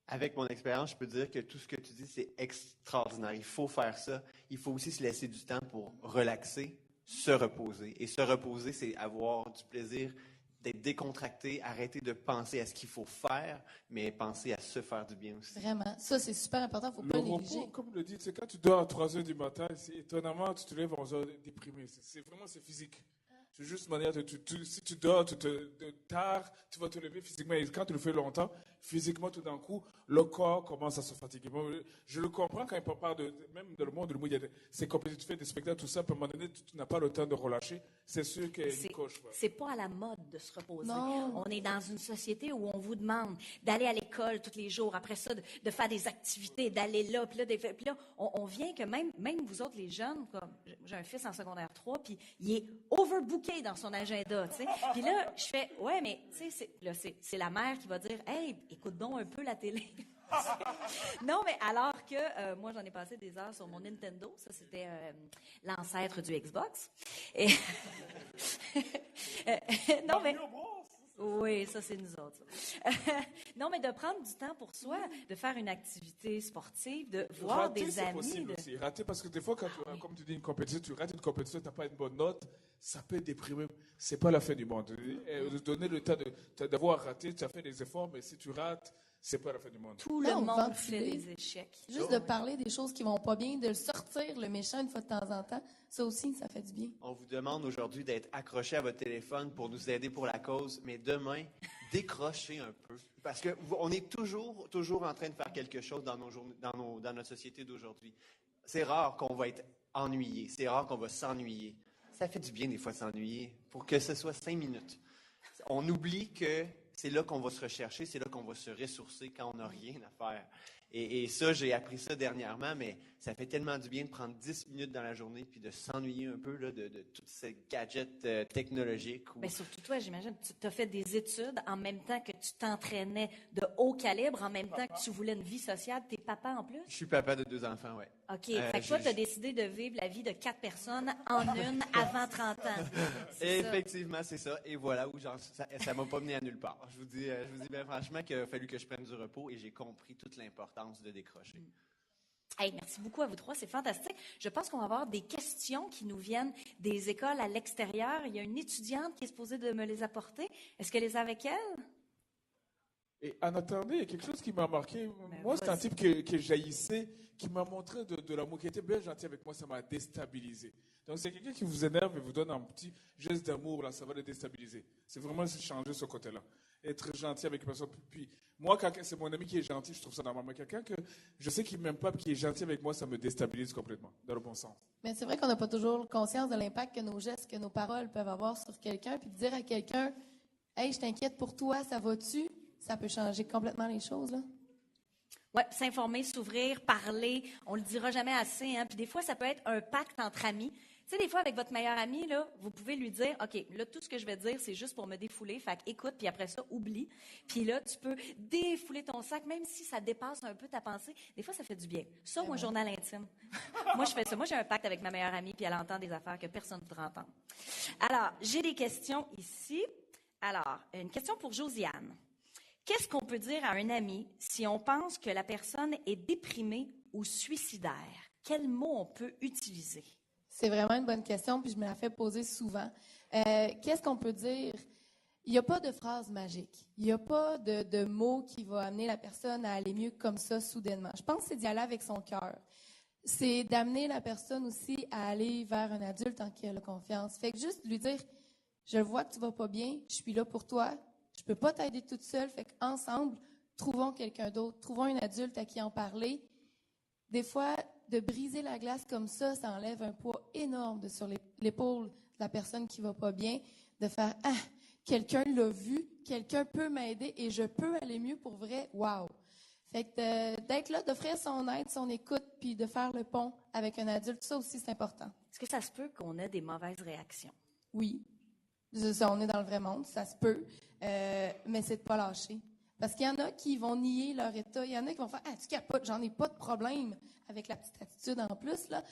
Avec mon expérience, je peux dire que tout ce que tu dis, c'est extraordinaire. Il faut faire ça. Il faut aussi se laisser du temps pour relaxer, se reposer. Et se reposer, c'est avoir du plaisir d'être décontracté, arrêter de penser à ce qu'il faut faire, mais penser à se faire du bien aussi. Vraiment. Ça, c'est super important. Il ne faut pas Le négliger. repos, comme le dit, c'est quand tu dors à 3 heures du matin, étonnamment, tu te lèves à 11 heures déprimé. C'est physique. C'est juste une manière si tu dors tard, tu vas te lever physiquement. Et quand tu le fais longtemps, physiquement, tout d'un coup, le corps commence à se fatiguer. Moi, je le comprends quand il parle même dans le monde de l'humour, il y a ces compétitions, des spectacles, tout ça, à un moment donné, tu n'as pas le temps de relâcher. C'est sûr qu'il y a une coche. C'est pas à la mode de se reposer. Non. On est dans une société où on vous demande d'aller à l'école tous les jours, après ça, de faire des activités, d'aller là, puis là, on vient que même vous autres, les jeunes, comme j'ai un fils en secondaire 3, puis il est overbooké dans son agenda, tu sais. Puis là, je fais, ouais, mais tu sais, c'est la mère qui va dire, hey, écoute donc un peu la télé. Non, mais alors que moi, j'en ai passé des heures sur mon Nintendo. Ça, c'était l'ancêtre du Xbox. Et non, mais... Oui, ça, c'est nous autres. Non, mais de prendre du temps pour soi, de faire une activité sportive, de voir Rater, des c'est amis. possible aussi. Rater, parce que des fois, quand comme tu dis une compétition, tu rates une compétition, tu n'as pas une bonne note, ça peut déprimer. C'est pas la fin du monde. Donner le temps d'avoir raté, tu as fait des efforts, mais si tu rates, c'est pas la fin du monde. Tout Là, le on monde ventile. fait des échecs. Juste de parler des choses qui vont pas bien, de sortir le méchant une fois de temps en temps, ça aussi, ça fait du bien. On vous demande aujourd'hui d'être accroché à votre téléphone pour nous aider pour la cause, mais demain, décrochez un peu. Parce qu'on est toujours en train de faire quelque chose dans notre société d'aujourd'hui. C'est rare qu'on va être ennuyé, c'est rare qu'on va s'ennuyer. Ça fait du bien des fois de s'ennuyer, pour que ce soit 5 minutes. On oublie que c'est là qu'on va se rechercher, c'est là qu'on va se ressourcer quand on n'a rien à faire. Et ça, j'ai appris ça dernièrement, mais ça fait tellement du bien de prendre 10 minutes dans la journée puis de s'ennuyer un peu là, de tous ces gadgets technologiques. Mais surtout toi, j'imagine, tu as fait des études en même temps que tu t'entraînais de haut calibre, en même temps que tu voulais une vie sociale. T'es papa en plus? Je suis papa de 2 enfants, oui. OK. Fait que toi, tu as décidé de vivre la vie de 4 personnes en une avant 30 ans. C'est ça. Effectivement, c'est ça. Et voilà où ça ne m'a pas mené à nulle part. Je vous dis bien franchement qu'il a fallu que je prenne du repos et j'ai compris toute l'importance de décrocher. Hey, merci beaucoup à vous trois, c'est fantastique. Je pense qu'on va avoir des questions qui nous viennent des écoles à l'extérieur. Il y a une étudiante qui est supposée de me les apporter. Est-ce qu'elle les a avec elle? Et en attendant, il y a quelque chose qui m'a marqué. Ben, Moi, c'est un type qui jaillissait, qui m'a montré de l'amour, qui était bien gentil avec moi, ça m'a déstabilisé. Donc, c'est quelqu'un qui vous énerve et vous donne un petit geste d'amour, là, ça va le déstabiliser. C'est vraiment changer ce côté-là. Être gentil avec une personne. Puis, moi, quand c'est mon ami qui est gentil, je trouve ça normal. Mais quelqu'un que je sais qu'il ne m'aime pas et qui est gentil avec moi, ça me déstabilise complètement, dans le bon sens. Mais c'est vrai qu'on n'a pas toujours conscience de l'impact que nos gestes, que nos paroles peuvent avoir sur quelqu'un. Puis de dire à quelqu'un, « Hey, je t'inquiète pour toi, ça va-tu? » Ça peut changer complètement les choses, là. Oui, s'informer, s'ouvrir, parler, on le dira jamais assez. Hein? Puis des fois, ça peut être un pacte entre amis. Tu sais, des fois, avec votre meilleur ami, là, vous pouvez lui dire, OK, là, tout ce que je vais te dire, c'est juste pour me défouler. Fait écoute, puis après ça, oublie. Puis là, tu peux défouler ton sac, même si ça dépasse un peu ta pensée. Des fois, ça fait du bien. Ça, ou un journal intime. Moi, je fais ça. Moi, j'ai un pacte avec ma meilleure amie, puis elle entend des affaires que personne ne voudrait entendre. Alors, j'ai des questions ici. Alors, une question pour Josiane. Qu'est-ce qu'on peut dire à un ami si on pense que la personne est déprimée ou suicidaire? Quel mot on peut utiliser? C'est vraiment une bonne question, puis je me la fais poser souvent. Qu'est-ce qu'on peut dire? Il n'y a pas de phrase magique. Il n'y a pas de mot qui va amener la personne à aller mieux comme ça soudainement. Je pense que c'est d'y aller avec son cœur. C'est d'amener la personne aussi à aller vers un adulte en qui elle a confiance. Fait que juste lui dire, je vois que tu vas pas bien, je suis là pour toi, je peux pas t'aider toute seule, fait qu'ensemble, trouvons quelqu'un d'autre, trouvons un adulte à qui en parler. Des fois, de briser la glace comme ça enlève un poids énorme sur l'épaule de la personne qui va pas bien, de faire « Ah, quelqu'un l'a vu, quelqu'un peut m'aider et je peux aller mieux pour vrai, wow! » Fait que d'être là, d'offrir son aide, son écoute, puis de faire le pont avec un adulte, ça aussi, c'est important. Est-ce que ça se peut qu'on ait des mauvaises réactions? Oui. On est dans le vrai monde, ça se peut, mais c'est de pas lâcher. Parce qu'il y en a qui vont nier leur état, il y en a qui vont faire « Ah, tu capotes, j'en ai pas de problème », avec la petite attitude en plus, là.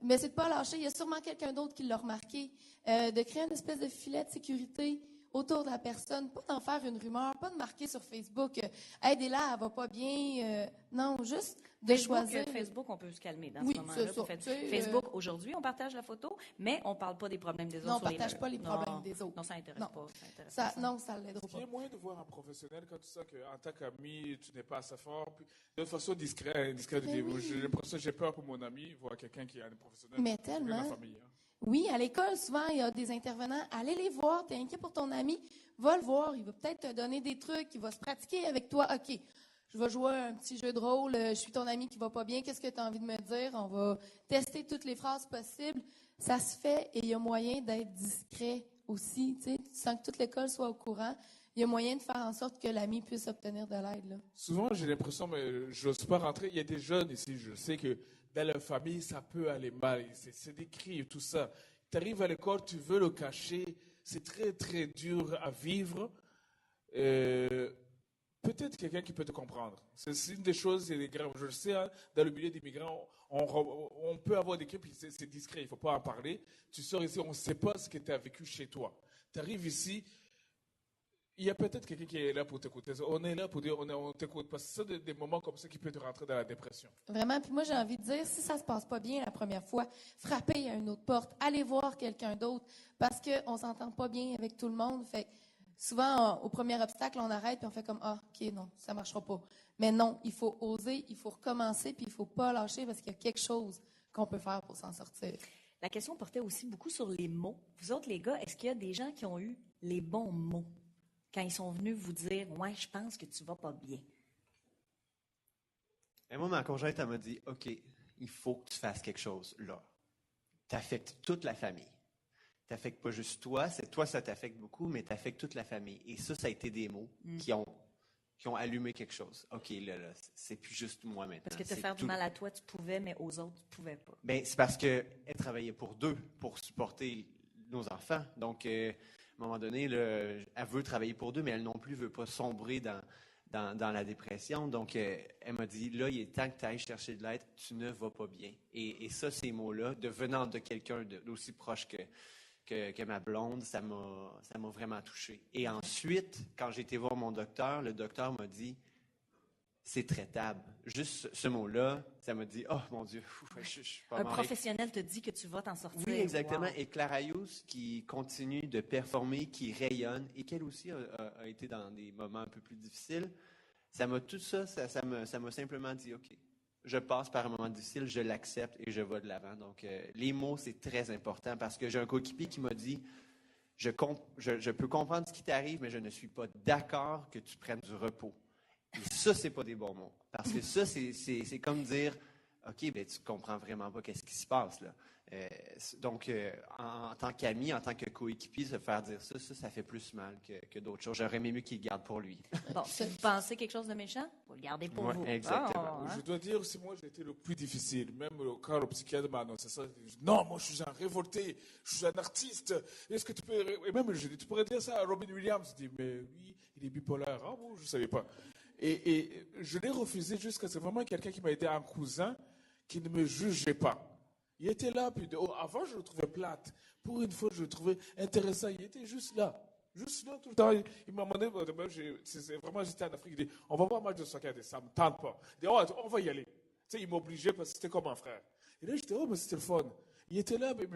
Mais c'est de pas lâcher, il y a sûrement quelqu'un d'autre qui l'a remarqué. De créer une espèce de filet de sécurité autour de la personne, pas d'en faire une rumeur, pas de marquer sur Facebook « Aidez-la, elle va pas bien ». Non, juste de choisir. Facebook, on peut se calmer dans Oui, ce moment-là. c'est ça. Facebook, aujourd'hui, on partage la photo, mais on ne parle pas des problèmes des autres. Non, on sur ne partage pas les problèmes des autres. Non, ça n'intéresse Non. pas. Non, ça ne l'aidera Il y a pas. moyen de voir un professionnel quand tu sens qu'en tant qu'ami, tu n'es pas assez fort. Puis, de façon discrète de dire, oui. j'ai peur pour mon ami, voir quelqu'un qui est un professionnel. Mais pour tellement. la famille. Hein. Oui, à l'école, souvent, il y a des intervenants. Allez les voir, t'es inquiet pour ton ami, va le voir. Il va peut-être te donner des trucs, il va se pratiquer avec toi. OK, je vais jouer un petit jeu de rôle, je suis ton ami qui va pas bien, qu'est-ce que tu as envie de me dire? On va tester toutes les phrases possibles. Ça se fait et il y a moyen d'être discret aussi, tu sais, sans que toute l'école soit au courant. Il y a moyen de faire en sorte que l'ami puisse obtenir de l'aide, là. Souvent, j'ai l'impression, mais je n'ose pas rentrer. Il y a des jeunes ici, je sais que dans leur famille, ça peut aller mal. C'est des cris, tout ça. Tu arrives à l'école, tu veux le cacher. C'est très, très dur à vivre. Peut-être quelqu'un qui peut te comprendre. C'est une des choses, c'est des graves. Je le sais, hein, dans le milieu des migrants, on peut avoir des cris, puis c'est discret, il ne faut pas en parler. Tu sors ici, on ne sait pas ce que tu as vécu chez toi. Tu arrives ici, il y a peut-être quelqu'un qui est là pour t'écouter. On est là pour dire, on t'écoute. Parce que c'est des moments comme ça qui peuvent te rentrer dans la dépression. Vraiment, puis moi j'ai envie de dire, si ça se passe pas bien la première fois, frappez à une autre porte, allez voir quelqu'un d'autre, parce qu'on s'entend pas bien avec tout le monde. Fait que souvent, au premier obstacle, on arrête puis on fait comme ah, ok, non, ça marchera pas. Mais non, il faut oser, il faut recommencer, puis il faut pas lâcher parce qu'il y a quelque chose qu'on peut faire pour s'en sortir. La question portait aussi beaucoup sur les mots. Vous autres, les gars, est-ce qu'il y a des gens qui ont eu les bons mots quand ils sont venus vous dire « Ouais, je pense que tu vas pas bien ». Et moi, ma conjointe, elle m'a dit, OK, il faut que tu fasses quelque chose là. T'affectes toute la famille. T'affectes pas juste toi, ça t'affecte beaucoup, mais t'affectes toute la famille. Et ça a été des mots qui ont allumé quelque chose. OK, là, c'est plus juste moi maintenant. Parce que te faire du mal à toi, tu pouvais, mais aux autres, tu pouvais pas. Ben, c'est parce qu'elle travaillait pour deux, pour supporter nos enfants. Donc, à un moment donné, là, elle veut travailler pour deux, mais elle non plus veut pas sombrer dans la dépression. Donc, elle m'a dit, là, il est temps que tu ailles chercher de l'aide, tu ne vas pas bien. Et ça, ces mots-là, venant de quelqu'un d'aussi proche que ma blonde, ça m'a vraiment touché. Et ensuite, quand j'ai été voir mon docteur, le docteur m'a dit, c'est traitable. Juste ce mot-là, ça m'a dit, oh mon Dieu, je suis pas Un mort. professionnel te dit que tu vas t'en sortir. Oui, exactement. Wow. Et Clara Ayous, qui continue de performer, qui rayonne, et qu'elle aussi a été dans des moments un peu plus difficiles, tout ça m'a simplement dit, OK, je passe par un moment difficile, je l'accepte et je vais de l'avant. Donc, les mots, c'est très important parce que j'ai un coéquipier qui m'a dit, je peux comprendre ce qui t'arrive, mais je ne suis pas d'accord que tu prennes du repos. Et ça, c'est pas des bons mots. Parce que ça, c'est comme dire, OK, ben tu comprends vraiment pas qu'est-ce qui se passe, là. Donc, en tant qu'ami, en tant que coéquipier, se faire dire ça fait plus mal que d'autres choses. J'aurais aimé mieux qu'il le garde pour lui. Bon, si vous pensez quelque chose de méchant, vous le gardez pour Ouais, vous. exactement. Ah, Je dois dire aussi, moi, j'ai été le plus difficile. Même quand le psychiatre m'a annoncé ça, je dis, non, moi, je suis un révolté, je suis un artiste. Est-ce que tu peux. Et même, je dis, tu pourrais dire ça à Robin Williams. Je dis, mais oui, il est bipolaire. Ah bon, je ne savais pas. Et je l'ai refusé jusqu'à ce que c'est vraiment quelqu'un qui m'a aidé, un cousin qui ne me jugeait pas. Il était là, puis avant, je le trouvais plate. Pour une fois, je le trouvais intéressant. Il était juste là. Juste là, tout le temps. Il m'a demandé, vraiment, j'étais en Afrique, il dit, on va voir un match de soccer, ça ne me tente pas. Il dit, oh, on va y aller. Tu sais, il m'obligeait parce que c'était comme un frère. Et là, j'étais, oh, mais c'était le fun. Il était là, mais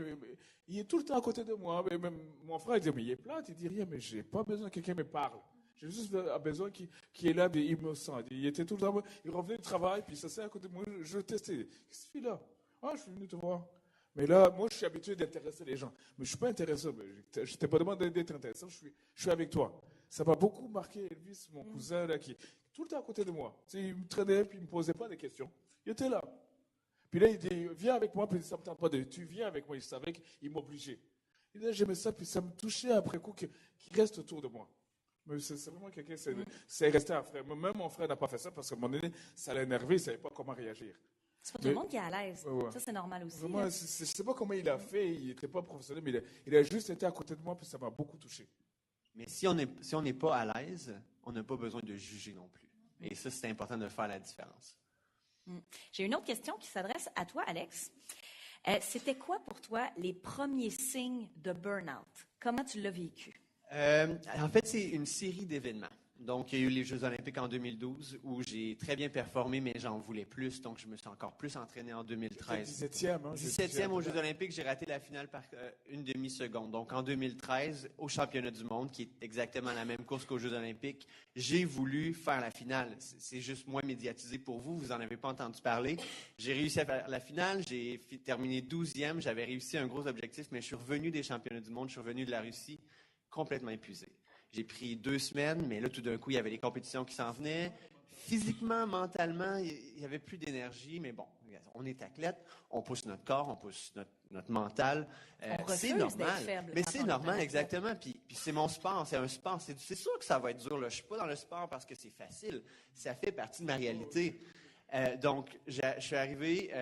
il est tout le temps à côté de moi. Mais même mon frère, il dit, mais il est plate, il dit rien, mais je n'ai pas besoin que quelqu'un me parle. J'ai juste besoin qu'il est là, mais il me sent. Il était tout le temps, il revenait du travail, puis il s'asseyait à côté de moi, je testais. Qu'est-ce que tu fais là? Ah, je suis venu te voir. Mais là, moi, je suis habitué d'intéresser les gens. Mais je ne suis pas intéressé. Je ne t'ai pas demandé d'être intéressant. Je suis avec toi. Ça m'a beaucoup marqué, Elvis, mon cousin, là, qui est tout le temps à côté de moi. Tu sais, il me traînait, puis il ne me posait pas de questions. Il était là. Puis là, il dit, viens avec moi, puis ça ne me tente pas de. Tu viens avec moi. Il savait qu'il m'obligeait. Et là, j'aimais ça, puis ça me touchait après coup qu'il reste autour de moi. Mais c'est vraiment quelqu'un, c'est resté un frère. Même mon frère n'a pas fait ça parce qu'à un moment donné, ça l'a énervé, il ne savait pas comment réagir. C'est pas tout le monde qui est à l'aise. Ouais. Ça, c'est normal aussi. Vraiment, je ne sais pas comment il a fait, il n'était pas professionnel, mais il a juste été à côté de moi, puis ça m'a beaucoup touché. Mais si on n'est pas à l'aise, on n'a pas besoin de juger non plus. Et ça, c'est important de faire la différence. J'ai une autre question qui s'adresse à toi, Alex. C'était quoi pour toi les premiers signes de burn-out? Comment tu l'as vécu? En fait, c'est une série d'événements. Donc, il y a eu les Jeux olympiques en 2012 où j'ai très bien performé, mais j'en voulais plus. Donc, je me suis encore plus entraîné en 2013. 17e. Hein, 17e aux Jeux olympiques, j'ai raté la finale par une demi-seconde. Donc, en 2013, au championnat du monde, qui est exactement la même course qu'aux Jeux olympiques, j'ai voulu faire la finale. C'est juste moins médiatisé pour vous. Vous n'en avez pas entendu parler. J'ai réussi à faire la finale. J'ai terminé 12e. J'avais réussi un gros objectif, mais je suis revenu des championnats du monde. Je suis revenu de la Russie complètement épuisé. J'ai pris 2 semaines, mais là, tout d'un coup, il y avait les compétitions qui s'en venaient. Physiquement, mentalement, il n'y avait plus d'énergie, mais bon, on est athlète, on pousse notre corps, on pousse notre mental. C'est normal. Mais c'est normal, exactement. Puis c'est mon sport, c'est un sport. C'est sûr que ça va être dur. Là. Je ne suis pas dans le sport parce que c'est facile. Ça fait partie de ma réalité. Donc, je suis arrivé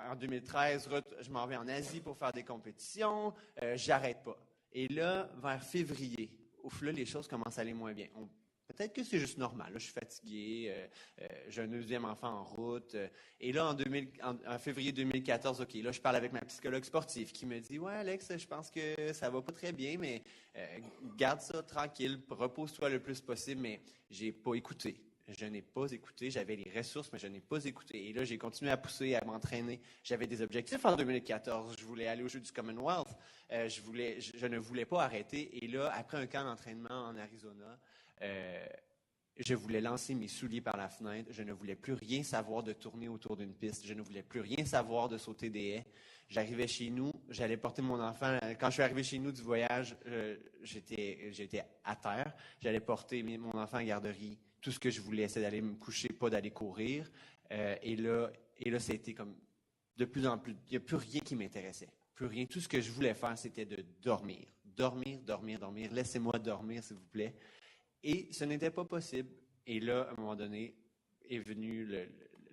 en 2013, je m'en vais en Asie pour faire des compétitions. J'arrête pas. Et là, vers février, ouf, là, les choses commencent à aller moins bien. Peut-être que c'est juste normal. Là, je suis fatigué, j'ai un 2e enfant en route. Et là, en février 2014, OK, là, je parle avec ma psychologue sportive qui me dit « Ouais, Alex, je pense que ça va pas très bien, mais garde ça tranquille, repose-toi le plus possible. » Mais j'ai pas écouté. Je n'ai pas écouté. J'avais les ressources, mais je n'ai pas écouté. Et là, j'ai continué à pousser, à m'entraîner. J'avais des objectifs en 2014. Je voulais aller aux Jeux du Commonwealth. Je ne voulais pas arrêter. Et là, après un camp d'entraînement en Arizona, je voulais lancer mes souliers par la fenêtre. Je ne voulais plus rien savoir de tourner autour d'une piste. Je ne voulais plus rien savoir de sauter des haies. J'arrivais chez nous, j'allais porter mon enfant. Quand je suis arrivé chez nous du voyage, j'étais à terre. J'allais porter mon enfant à garderie. Tout ce que je voulais, c'est d'aller me coucher, pas d'aller courir. Et là, ça a été comme de plus en plus. Il n'y a plus rien qui m'intéressait. Plus rien. Tout ce que je voulais faire, c'était de dormir. Dormir. Laissez-moi dormir, s'il vous plaît. Et ce n'était pas possible. Et là, à un moment donné, est venu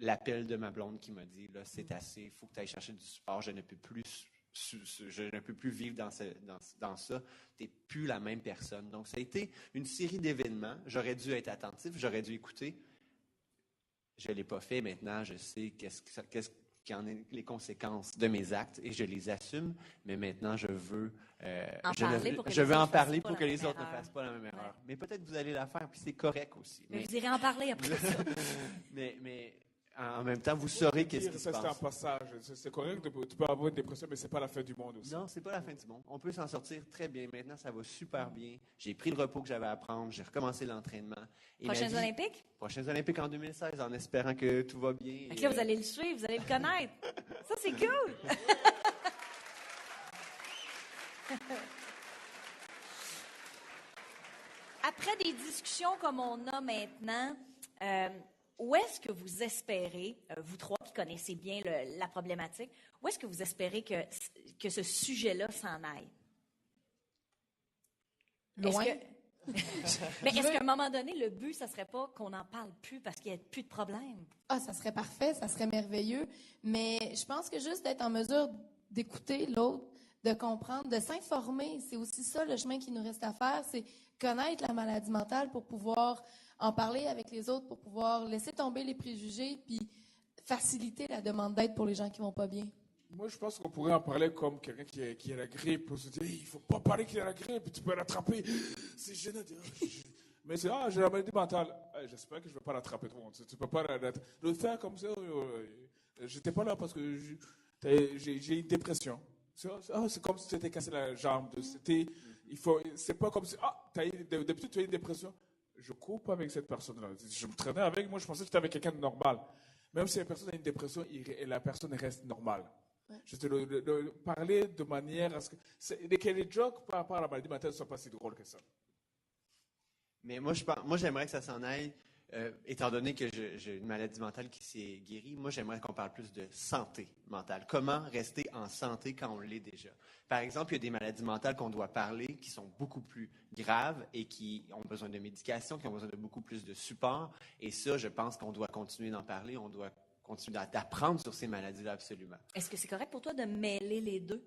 l'appel de ma blonde qui m'a dit « Là, c'est assez, il faut que tu ailles chercher du support. Je ne peux plus vivre dans ça. Tu n'es plus la même personne. » Donc, ça a été une série d'événements. J'aurais dû être attentif, j'aurais dû écouter. Je ne l'ai pas fait. Maintenant, je sais qu'est-ce qu'en est les conséquences de mes actes et je les assume. Mais maintenant, je veux en parler pour que les autres ne fassent pas la même erreur. Mais peut-être que vous allez la faire, puis c'est correct aussi. Mais vous irez en parler après ça. mais en même temps, vous saurez qu'est-ce qui se passe. C'est un passage. C'est correct, tu peux avoir une dépression, mais ce n'est pas la fin du monde aussi. Non, ce n'est pas la fin du monde. On peut s'en sortir très bien. Maintenant, ça va super bien. J'ai pris le repos que j'avais à prendre. J'ai recommencé l'entraînement. Prochaines Olympiques? Prochaines Olympiques en 2016, en espérant que tout va bien. Donc là, vous allez le suivre, vous allez le connaître. Ça, c'est cool! Après des discussions comme on a maintenant, où est-ce que vous espérez, vous trois qui connaissez bien la problématique, où est-ce que vous espérez que ce sujet-là s'en aille? Loin. Mais est-ce qu'à un moment donné, le but, ça serait pas qu'on n'en parle plus parce qu'il n'y a plus de problème? Ah, ça serait parfait, ça serait merveilleux. Mais je pense que juste d'être en mesure d'écouter l'autre, de comprendre, de s'informer, c'est aussi ça le chemin qui nous reste à faire, c'est connaître la maladie mentale pour pouvoir en parler avec les autres, pour pouvoir laisser tomber les préjugés, puis faciliter la demande d'aide pour les gens qui vont pas bien. Moi, je pense qu'on pourrait en parler comme quelqu'un qui a la grippe. Pour se dire, il ne faut pas parler qu'il a la grippe, tu peux l'attraper. C'est gênant. Mais c'est, j'ai la maladie mentale. J'espère que je ne vais pas l'attraper trop. Tu ne peux pas le faire comme ça. Je n'étais pas là parce que j'ai une dépression. C'est comme si tu t'étais cassé la jambe. C'est pas comme si, d'habitude tu as une dépression. Je coupe avec cette personne-là. Je me traînais avec, moi je pensais que j'étais avec quelqu'un de normal. Même si la personne a une dépression, la personne reste normale. Ouais. Juste parler de manière à ce que les jokes par rapport à la maladie mentale ne soient pas si drôles que ça. Mais moi j'aimerais que ça s'en aille. Étant donné que j'ai une maladie mentale qui s'est guérie, moi, j'aimerais qu'on parle plus de santé mentale. Comment rester en santé quand on l'est déjà? Par exemple, il y a des maladies mentales qu'on doit parler qui sont beaucoup plus graves et qui ont besoin de médication, qui ont besoin de beaucoup plus de support. Et ça, je pense qu'on doit continuer d'en parler. On doit continuer d'apprendre sur ces maladies-là, absolument. Est-ce que c'est correct pour toi de mêler les deux?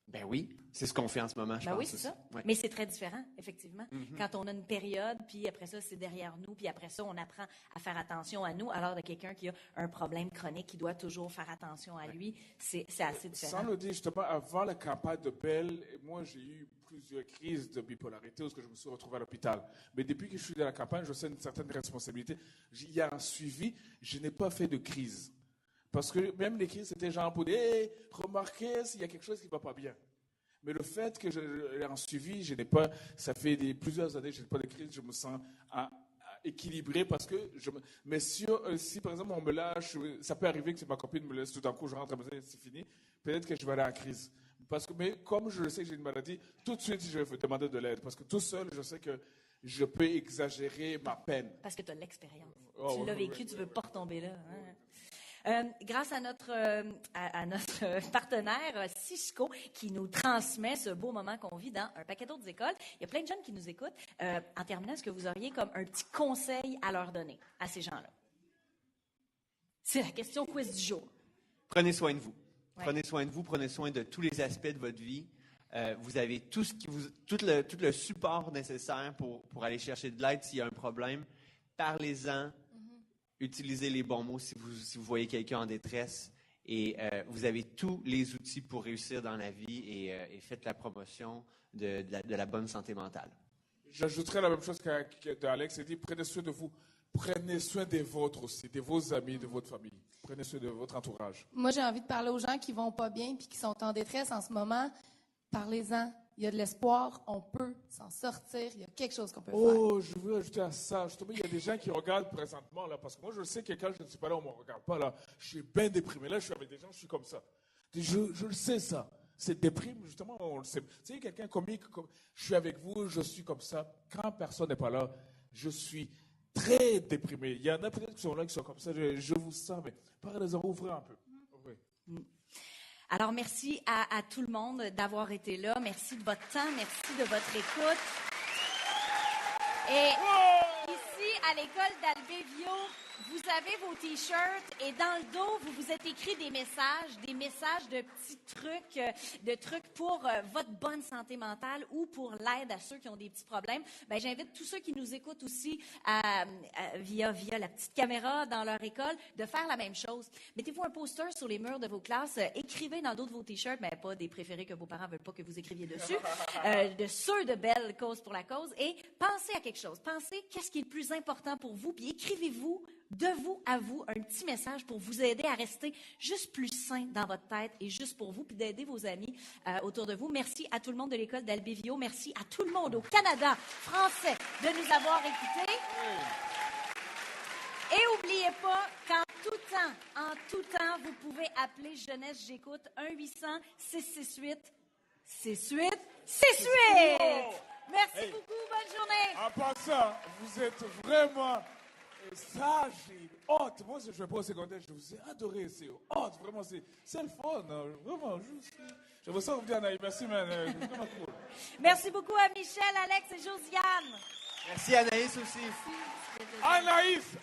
Ben oui, c'est ce qu'on fait en ce moment, je pense. Oui, c'est ça. Ouais. Mais c'est très différent, effectivement. Mm-hmm. Quand on a une période, puis après ça, c'est derrière nous, puis après ça, on apprend à faire attention à nous, alors de quelqu'un qui a un problème chronique, qui doit toujours faire attention à lui, c'est assez différent. Sans le dire, justement, avant la campagne de Belle, moi, j'ai eu plusieurs crises de bipolarité où je me suis retrouvé à l'hôpital. Mais depuis que je suis dans la campagne, je sens une certaine responsabilité. Il y a un suivi. Je n'ai pas fait de crise. Parce que même les crises, c'était genre pour dire, hey, remarquez s'il y a quelque chose qui ne va pas bien. Mais le fait que j'ai un suivi, je n'ai pas, ça fait plusieurs années que je n'ai pas de crise, je me sens équilibré parce que mais si par exemple on me lâche, ça peut arriver que si ma copine me laisse tout d'un coup, je rentre à la maison et c'est fini, peut-être que je vais aller en crise. Mais comme je sais que j'ai une maladie, tout de suite je vais demander de l'aide parce que tout seul, je sais que je peux exagérer ma peine. Parce que tu as l'expérience. Oh, tu l'as vécu, tu ne veux pas retomber là. Hein? Grâce à notre partenaire Cisco qui nous transmet ce beau moment qu'on vit dans un paquet d'autres écoles, il y a plein de jeunes qui nous écoutent. En terminant, est-ce que vous auriez comme un petit conseil à leur donner à ces gens-là? C'est la question quiz du jour. Prenez soin de vous. Ouais. Prenez soin de vous, prenez soin de tous les aspects de votre vie. Vous avez tout le support nécessaire pour aller chercher de l'aide s'il y a un problème. Parlez-en. Utilisez les bons mots si vous voyez quelqu'un en détresse. Et vous avez tous les outils pour réussir dans la vie et faites la promotion de la bonne santé mentale. J'ajouterais la même chose qu'Alex a dit, prenez soin de vous. Prenez soin des vôtres aussi, de vos amis, de votre famille. Prenez soin de votre entourage. Moi, j'ai envie de parler aux gens qui vont pas bien puis qui sont en détresse en ce moment. Parlez-en. Il y a de l'espoir. On peut s'en sortir. Il y a quelque chose qu'on peut faire. Oh, je veux ajouter à ça. Justement, il y a des gens qui regardent présentement, là, parce que moi, je sais que quand je ne suis pas là, on ne me regarde pas, là. Je suis bien déprimé. Là, je suis avec des gens, je suis comme ça. Je le sais, ça. C'est déprime, justement, on le sait. Tu sais, quelqu'un comique, je suis avec vous, je suis comme ça. Quand personne n'est pas là, je suis très déprimé. Il y en a peut-être qui sont là, qui sont comme ça. Je vous sens, mais parlez-en, ouvrez un peu. Ouvrez. Alors, merci à tout le monde d'avoir été là. Merci de votre temps. Merci de votre écoute. Et ici, à l'école d'Albevio, vous avez vos T-shirts et dans le dos, vous vous êtes écrit des messages de petits trucs, de trucs pour votre bonne santé mentale ou pour l'aide à ceux qui ont des petits problèmes. Ben, j'invite tous ceux qui nous écoutent aussi via la petite caméra dans leur école de faire la même chose. Mettez-vous un poster sur les murs de vos classes, écrivez dans d'autres de vos T-shirts, mais pas des préférés que vos parents veulent pas que vous écriviez dessus, de ceux de belles causes pour la cause et pensez à quelque chose. Pensez qu'est-ce qui est le plus important pour vous, puis écrivez-vous de vous à vous un petit message pour vous aider à rester juste plus sain dans votre tête et juste pour vous, puis d'aider vos amis autour de vous. Merci à tout le monde de l'école d'Albevio. Merci à tout le monde au Canada français de nous avoir écoutés. Et n'oubliez pas qu'en tout temps, vous pouvez appeler Jeunesse J'écoute 1-800-668-6868. Merci beaucoup, bonne journée. En passant, vous êtes vraiment sage et hot. Moi, je ne vais pas au secondaire, je vous ai adoré. C'est hot, vraiment, c'est le fun. Hein. Vraiment, je vous sens revenir à Naïm. Merci, man. C'est vraiment cool. Merci beaucoup à Michel, Alex et Josiane. Merci Anaïs aussi. Anaïs.